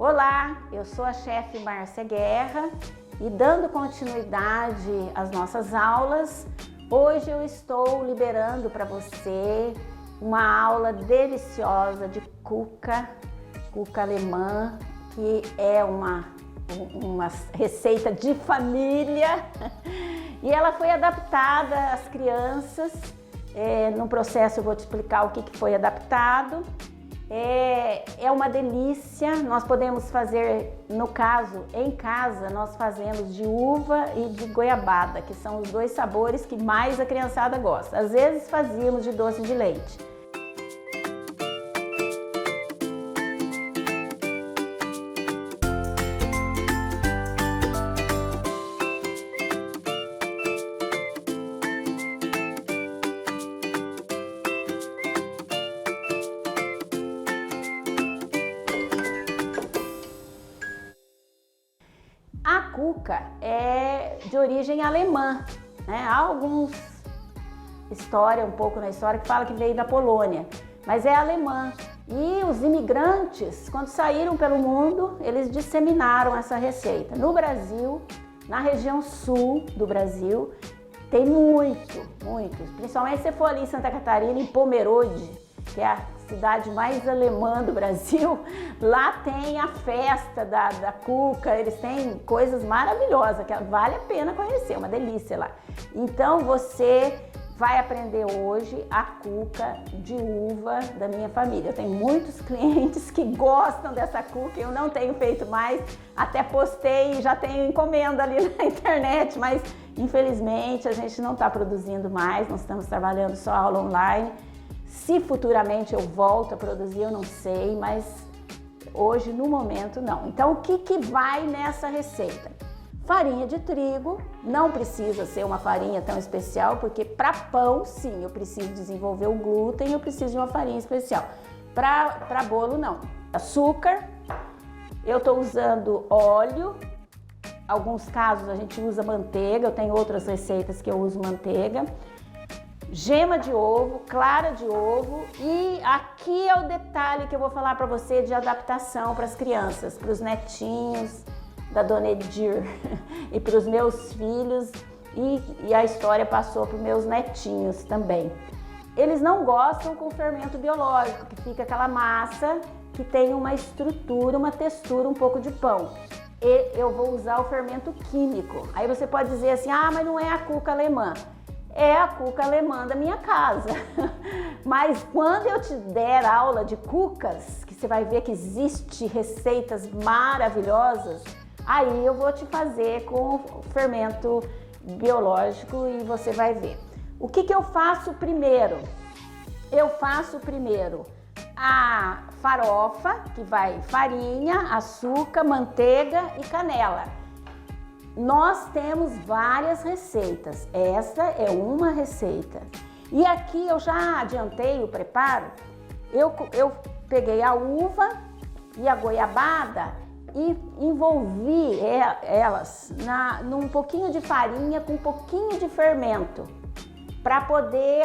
Olá, eu sou a chefe Márcia Guerra e dando continuidade às nossas aulas, hoje eu estou liberando para você uma aula deliciosa de cuca alemã, que é uma receita de família e ela foi adaptada às crianças. No processo eu vou te explicar o que foi adaptado. É uma delícia, nós podemos fazer, no caso, em casa, nós fazemos de uva e de goiabada, que são os dois sabores que mais a criançada gosta. Às vezes fazíamos de doce de leite. A cuca é de origem alemã, né? Há um pouco na história que fala que veio da Polônia, mas é alemã. E os imigrantes, quando saíram pelo mundo, eles disseminaram essa receita. No Brasil, na região sul do Brasil, tem muitos, principalmente se você for ali em Santa Catarina, em Pomerode, que é a cidade mais alemã do Brasil, lá tem a festa da cuca, eles têm coisas maravilhosas, que vale a pena conhecer, uma delícia lá. Então você vai aprender hoje a cuca de uva da minha família. Eu tenho muitos clientes que gostam dessa cuca, eu não tenho feito mais, até postei e já tenho encomenda ali na internet, mas infelizmente a gente não está produzindo mais, nós estamos trabalhando só aula online. Se futuramente eu volto a produzir, eu não sei, mas hoje, no momento, não. Então, o que vai nessa receita? Farinha de trigo, não precisa ser uma farinha tão especial, porque para pão, sim, eu preciso desenvolver o glúten, eu preciso de uma farinha especial. Para bolo, não. Açúcar, eu estou usando óleo, alguns casos a gente usa manteiga, eu tenho outras receitas que eu uso manteiga. Gema de ovo, clara de ovo, e aqui é o detalhe que eu vou falar para você de adaptação para as crianças, para os netinhos da Dona Edir e para os meus filhos, e a história passou para os meus netinhos também. Eles não gostam com fermento biológico, que fica aquela massa que tem uma estrutura, uma textura um pouco de pão. E eu vou usar o fermento químico. Aí você pode dizer assim, ah, mas não é a cuca alemã. É a cuca alemã da minha casa. Mas quando eu te der aula de cucas, que você vai ver que existe receitas maravilhosas, aí eu vou te fazer com fermento biológico e você vai ver. O que eu faço primeiro? Eu faço primeiro a farofa, que vai farinha, açúcar, manteiga e canela. Nós temos várias receitas, essa é uma receita. E aqui eu já adiantei o preparo, eu peguei a uva e a goiabada e envolvi elas num pouquinho de farinha com um pouquinho de fermento, para poder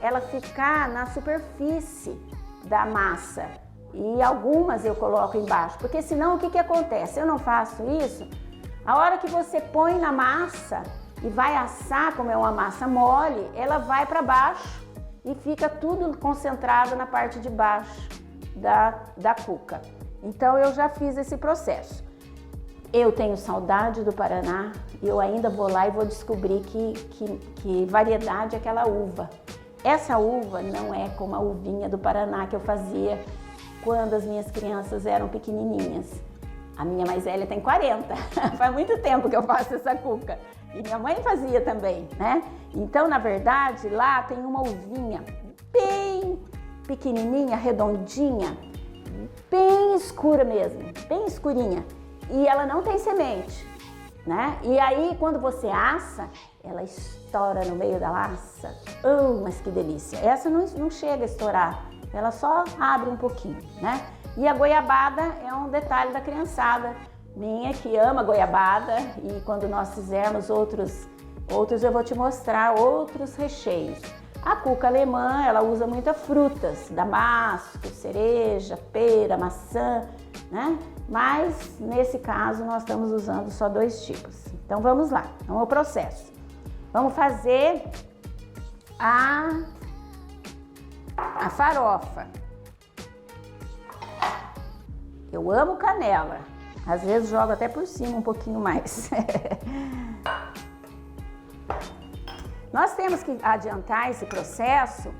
ela ficar na superfície da massa. E algumas eu coloco embaixo, porque senão o que acontece? Eu não faço isso. A hora que você põe na massa e vai assar, como é uma massa mole, ela vai para baixo e fica tudo concentrado na parte de baixo da cuca. Então eu já fiz esse processo. Eu tenho saudade do Paraná e eu ainda vou lá e vou descobrir que variedade é aquela uva. Essa uva não é como a uvinha do Paraná que eu fazia quando as minhas crianças eram pequenininhas. A minha mais velha tem 40, faz muito tempo que eu faço essa cuca. E minha mãe fazia também, né? Então, na verdade, lá tem uma uvinha bem pequenininha, redondinha, bem escura mesmo, bem escurinha. E ela não tem semente, né? E aí, quando você assa, ela estoura no meio da massa. Mas que delícia! Essa não chega a estourar, ela só abre um pouquinho, né? E a goiabada é um detalhe da criançada minha que ama goiabada, e quando nós fizermos outros eu vou te mostrar outros recheios. A cuca alemã, ela usa muitas frutas, damasco, cereja, pera, maçã, né? Mas nesse caso nós estamos usando só 2 tipos. Então vamos lá, vamos ao processo. Vamos fazer a farofa. Eu amo canela, às vezes jogo até por cima um pouquinho mais. Nós temos que adiantar esse processo,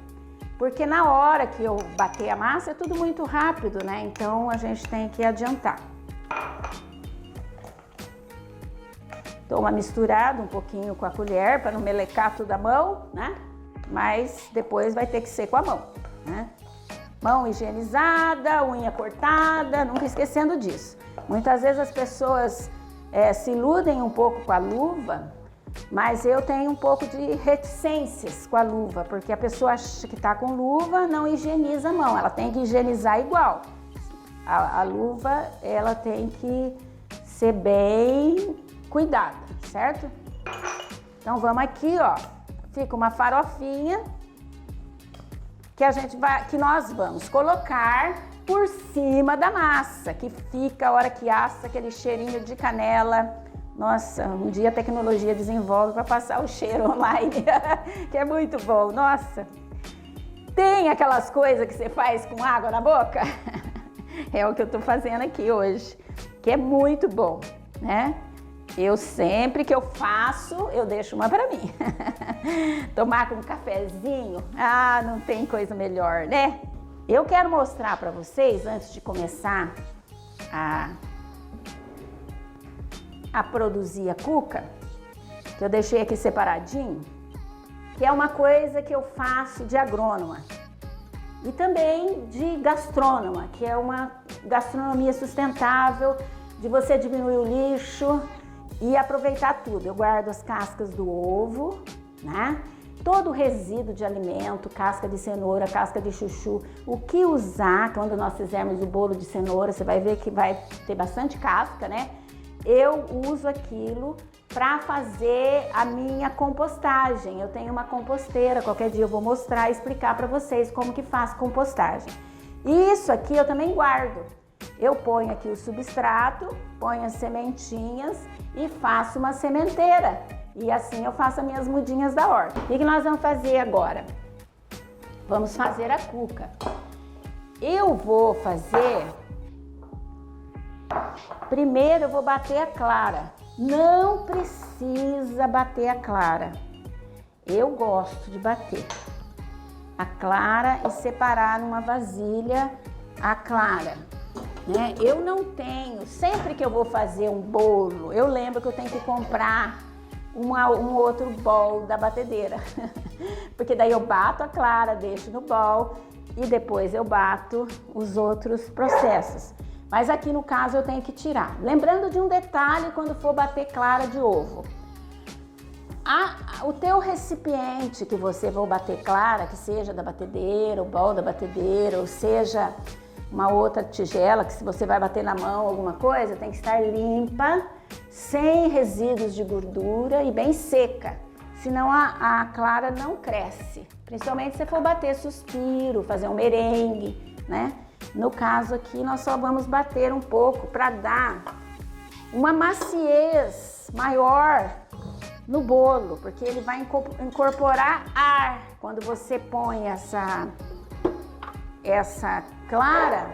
porque na hora que eu bater a massa é tudo muito rápido, né? Então a gente tem que adiantar. Dou uma misturada um pouquinho com a colher para não melecar tudo a mão, né? Mas depois vai ter que ser com a mão, né? Mão higienizada, unha cortada, nunca esquecendo disso. Muitas vezes as pessoas se iludem um pouco com a luva, mas eu tenho um pouco de reticências com a luva, porque a pessoa acha que está com luva, não higieniza a mão, ela tem que higienizar igual. A luva, ela tem que ser bem cuidada, certo? Então vamos aqui, ó, fica uma farofinha que nós vamos colocar por cima da massa, que fica a hora que assa aquele cheirinho de canela. Nossa, um dia a tecnologia desenvolve para passar o cheiro online, que é muito bom. Nossa, tem aquelas coisas que você faz com água na boca? É o que eu tô fazendo aqui hoje, que é muito bom, né? Eu sempre que eu faço, eu deixo uma para mim. Tomar com um cafezinho, não tem coisa melhor, né? Eu quero mostrar para vocês, antes de começar a produzir a cuca, que eu deixei aqui separadinho, que é uma coisa que eu faço de agrônoma e também de gastrônoma, que é uma gastronomia sustentável, de você diminuir o lixo e aproveitar tudo. Eu guardo as cascas do ovo, né? Todo o resíduo de alimento, casca de cenoura, casca de chuchu, o que usar quando nós fizermos o bolo de cenoura, você vai ver que vai ter bastante casca, né? Eu uso aquilo para fazer a minha compostagem. Eu tenho uma composteira, qualquer dia eu vou mostrar e explicar para vocês como que faz compostagem. E isso aqui eu também guardo. Eu ponho aqui o substrato, ponho as sementinhas e faço uma sementeira. E assim eu faço as minhas mudinhas da horta. O que nós vamos fazer agora? Vamos fazer a cuca. Eu vou fazer... Primeiro eu vou bater a clara. Não precisa bater a clara. Eu gosto de bater a clara e separar numa vasilha a clara, né? Eu não tenho, sempre que eu vou fazer um bolo, eu lembro que eu tenho que comprar um outro bowl da batedeira. Porque daí eu bato a clara, deixo no bowl e depois eu bato os outros processos. Mas aqui no caso eu tenho que tirar. Lembrando de um detalhe quando for bater clara de ovo. O teu recipiente que você for bater clara, que seja da batedeira, o bowl da batedeira, ou seja uma outra tigela, que se você vai bater na mão alguma coisa, tem que estar limpa, sem resíduos de gordura e bem seca. Senão a clara não cresce. Principalmente se você for bater suspiro, fazer um merengue, né? No caso aqui, nós só vamos bater um pouco para dar uma maciez maior no bolo, porque ele vai incorporar ar. Quando você põe essa clara,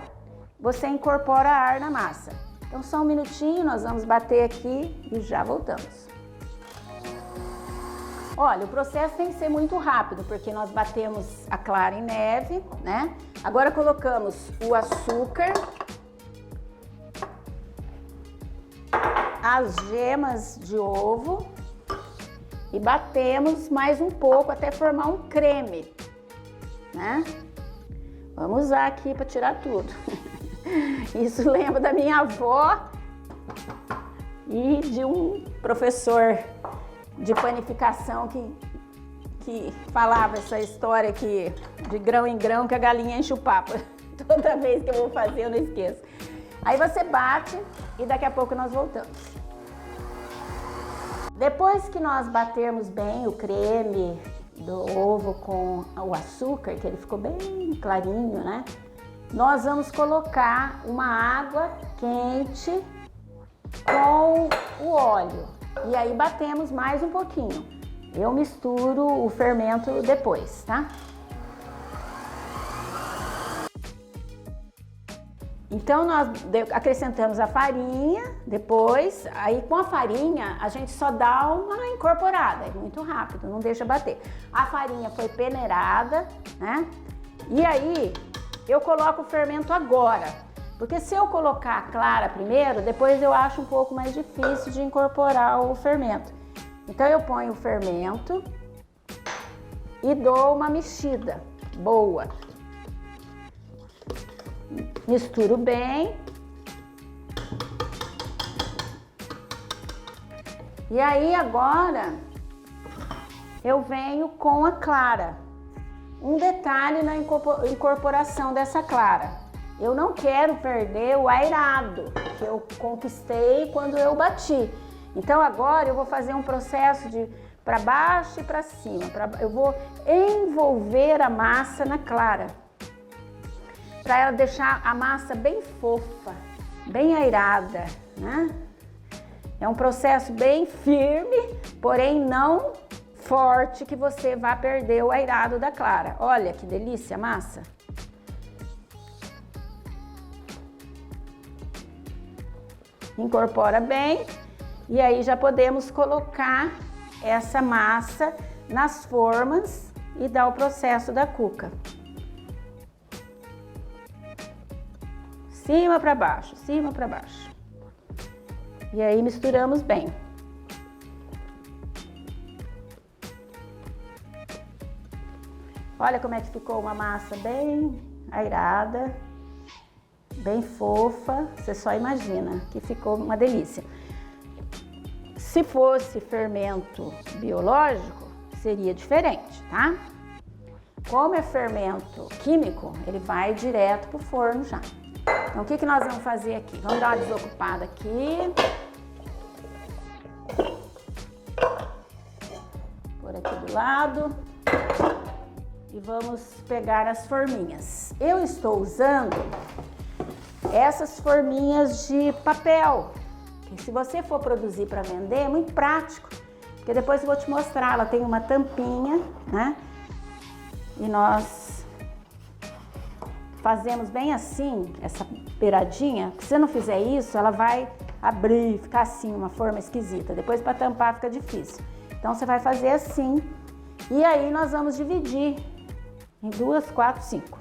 você incorpora ar na massa. Então, só um minutinho, nós vamos bater aqui e já voltamos. Olha, o processo tem que ser muito rápido, porque nós batemos a clara em neve, né? Agora colocamos o açúcar, as gemas de ovo e batemos mais um pouco até formar um creme, né? Vamos usar aqui para tirar tudo. Isso lembra da minha avó e de um professor de panificação que falava essa história que de grão em grão que a galinha enche o papo. Toda vez que eu vou fazer eu não esqueço. Aí você bate e daqui a pouco nós voltamos. Depois que nós batermos bem o creme do ovo com o açúcar, que ele ficou bem clarinho, né? nós vamos colocar uma água quente com o óleo. E aí batemos mais um pouquinho. Eu misturo o fermento depois, tá? Então, nós acrescentamos a farinha depois, aí com a farinha a gente só dá uma incorporada, é muito rápido, não deixa bater. A farinha foi peneirada, né? E aí eu coloco o fermento agora, porque se eu colocar a clara primeiro, depois eu acho um pouco mais difícil de incorporar o fermento. Então eu ponho o fermento e dou uma mexida boa. Misturo bem. E aí agora eu venho com a clara. Um detalhe na incorporação dessa clara. Eu não quero perder o aerado que eu conquistei quando eu bati. Então agora eu vou fazer um processo de para baixo e para cima. Eu vou envolver a massa na clara, para ela deixar a massa bem fofa, bem aerada, né? É um processo bem firme, porém não forte, que você vai perder o aerado da clara. Olha que delícia a massa. Incorpora bem e aí já podemos colocar essa massa nas formas e dar o processo da cuca. Cima para baixo, cima para baixo. E aí misturamos bem. Olha como é que ficou uma massa bem aerada, bem fofa. Você só imagina que ficou uma delícia. Se fosse fermento biológico, seria diferente, tá? Como é fermento químico, ele vai direto pro forno já. Então, o que nós vamos fazer aqui? Vamos dar uma desocupada aqui. Por aqui do lado. E vamos pegar as forminhas. Eu estou usando essas forminhas de papel. Que se você for produzir para vender, é muito prático. Porque depois eu vou te mostrar. Ela tem uma tampinha, né? E nós fazemos bem assim, essa beiradinha. Se você não fizer isso, ela vai abrir, ficar assim, uma forma esquisita. Depois para tampar fica difícil. Então você vai fazer assim. E aí nós vamos dividir em 2, 4, 5.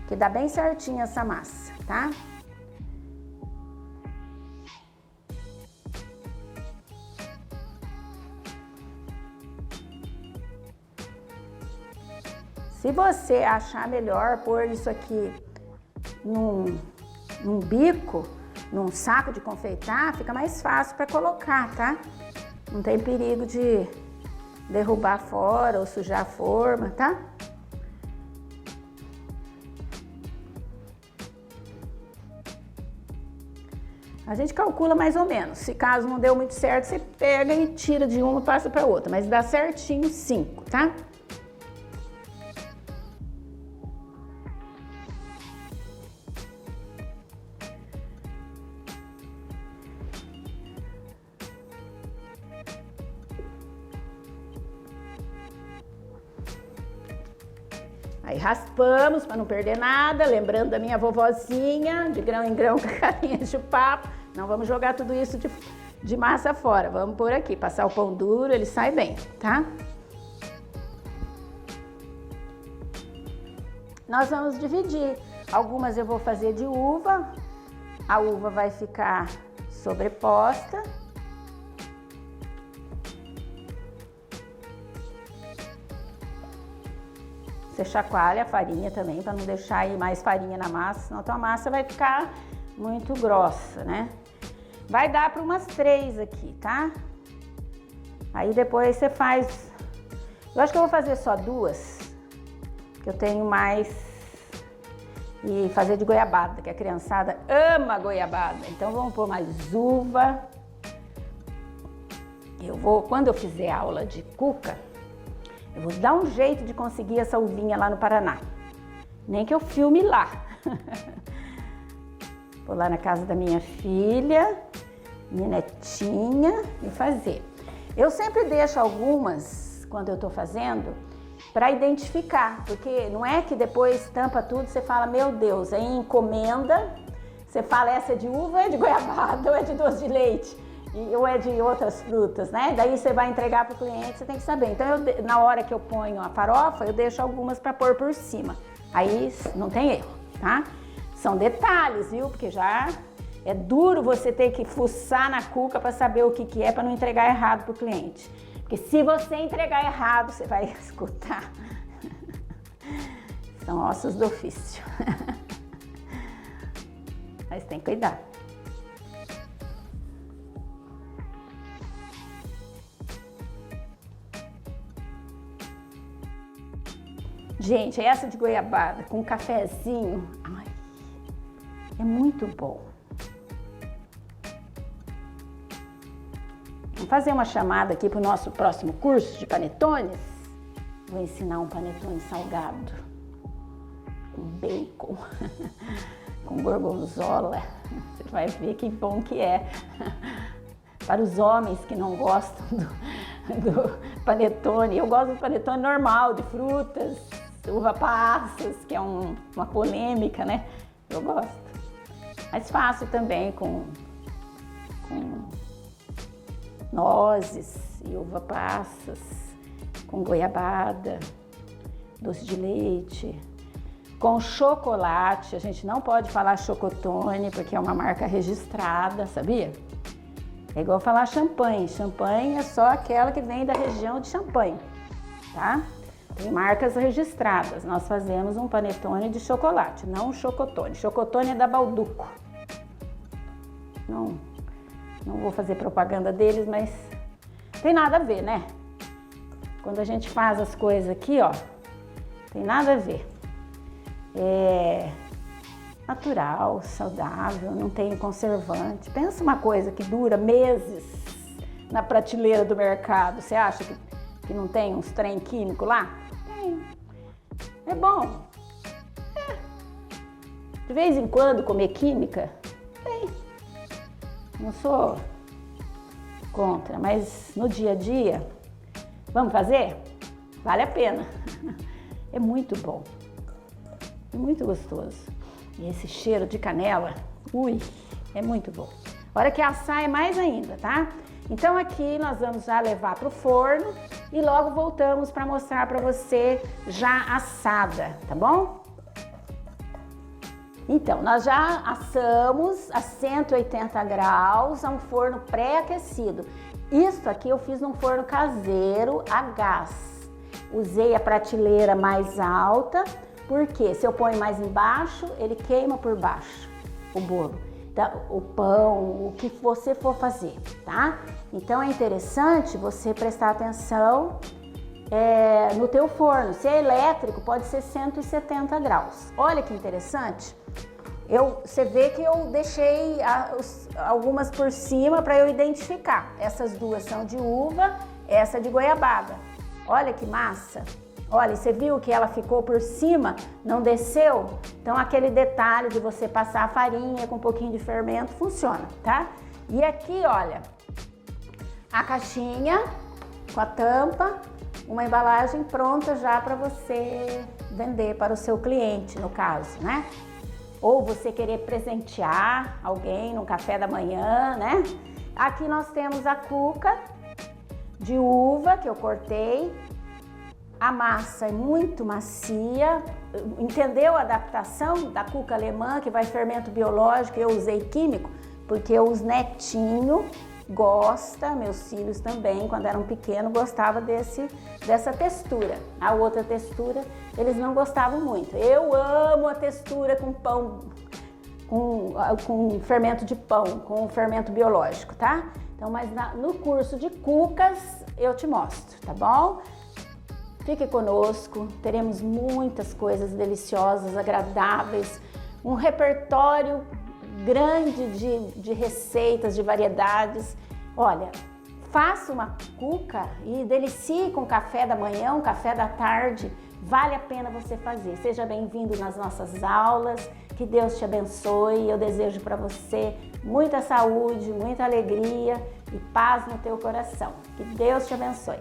Que dá bem certinho essa massa, tá? Se você achar melhor pôr isso aqui num bico, num saco de confeitar, fica mais fácil para colocar, tá? Não tem perigo de derrubar fora ou sujar a forma, tá? A gente calcula mais ou menos. Se caso não deu muito certo, você pega e tira de uma e passa para outra. Mas dá certinho 5, tá? Aí raspamos para não perder nada, lembrando da minha vovozinha, de grão em grão com a carinha de papo. Não vamos jogar tudo isso de massa fora, vamos pôr aqui, passar o pão duro, ele sai bem, tá? Nós vamos dividir. Algumas eu vou fazer de uva, a uva vai ficar sobreposta. Você chacoalha a farinha também, para não deixar aí mais farinha na massa, senão a tua massa vai ficar muito grossa, né? Vai dar para umas 3 aqui, tá? Aí depois você faz... Eu acho que eu vou fazer só 2, que eu tenho mais... E fazer de goiabada, que a criançada ama goiabada. Então vamos pôr mais uva. Quando eu fizer aula de cuca, eu vou dar um jeito de conseguir essa uvinha lá no Paraná. Nem que eu filme lá. Vou lá na casa da minha filha, minha netinha, e fazer. Eu sempre deixo algumas, quando eu tô fazendo, para identificar, porque não é que depois tampa tudo, você fala, meu Deus, aí encomenda, você fala, essa é de uva, ou é de goiabada, ou é de doce de leite, ou é de outras frutas, né? Daí você vai entregar para o cliente, você tem que saber. Então, na hora que eu ponho a farofa, eu deixo algumas para pôr por cima. Aí não tem erro, tá? São detalhes, viu? Porque já é duro você ter que fuçar na cuca para saber o que é, para não entregar errado para o cliente. Porque se você entregar errado, você vai escutar. São ossos do ofício. Mas tem que cuidar. Gente, essa de goiabada com cafezinho, ai, é muito bom. Vamos fazer uma chamada aqui para o nosso próximo curso de panetones. Vou ensinar um panetone salgado, com bacon, com gorgonzola. Você vai ver que bom que é. Para os homens que não gostam do panetone, eu gosto do panetone normal, de frutas, uva passas, que é uma polêmica, né? Eu gosto. Mas faço também com nozes e uva passas, com goiabada, doce de leite, com chocolate. A gente não pode falar chocotone, porque é uma marca registrada, sabia? É igual falar champanhe. Champanhe é só aquela que vem da região de Champanhe, tá? Tem marcas registradas. Nós fazemos um panetone de chocolate, não um chocotone. Chocotone é da Balduco. Não vou fazer propaganda deles, mas tem nada a ver, né? Quando a gente faz as coisas aqui, ó, tem nada a ver. É natural, saudável, não tem conservante. Pensa uma coisa que dura meses na prateleira do mercado. Você acha que não tem uns trem químico lá? Tem. É bom. É. De vez em quando comer química? Tem. Não sou contra, mas no dia a dia, vamos fazer? Vale a pena. É muito bom. É muito gostoso. E esse cheiro de canela, ui, é muito bom. A hora que assar é mais ainda, tá? Então aqui nós vamos já levar para o forno e logo voltamos para mostrar para você já assada, tá bom? Então, nós já assamos a 180 graus a um forno pré-aquecido. Isso aqui eu fiz num forno caseiro a gás. Usei a prateleira mais alta, porque se eu ponho mais embaixo, ele queima por baixo o bolo, então, o pão, o que você for fazer, tá? Então é interessante você prestar atenção no teu forno. Se é elétrico, pode ser 170 graus. Olha que interessante. Você vê que eu deixei algumas por cima para eu identificar. Essas duas são de uva, essa de goiabada. Olha que massa. Olha, você viu que ela ficou por cima, não desceu? Então aquele detalhe de você passar a farinha com um pouquinho de fermento funciona, tá? E aqui, olha, a caixinha com a tampa, uma embalagem pronta já para você vender para o seu cliente, no caso, né? Ou você querer presentear alguém no café da manhã, né? Aqui nós temos a cuca de uva que eu cortei. A massa é muito macia. Entendeu a adaptação da cuca alemã, que vai fermento biológico? Eu usei químico, porque os netinhos gostam, meus filhos também, quando eram pequenos, gostavam dessa textura. A outra textura, eles não gostavam muito. Eu amo a textura com pão, com fermento de pão, com fermento biológico, tá? Então, mas no curso de cucas, eu te mostro, tá bom? Fique conosco, teremos muitas coisas deliciosas, agradáveis, um repertório grande de receitas, de variedades. Olha, faça uma cuca e delicie com café da manhã, um café da tarde. Vale a pena você fazer. Seja bem-vindo nas nossas aulas. Que Deus te abençoe. Eu desejo para você muita saúde, muita alegria e paz no teu coração. Que Deus te abençoe.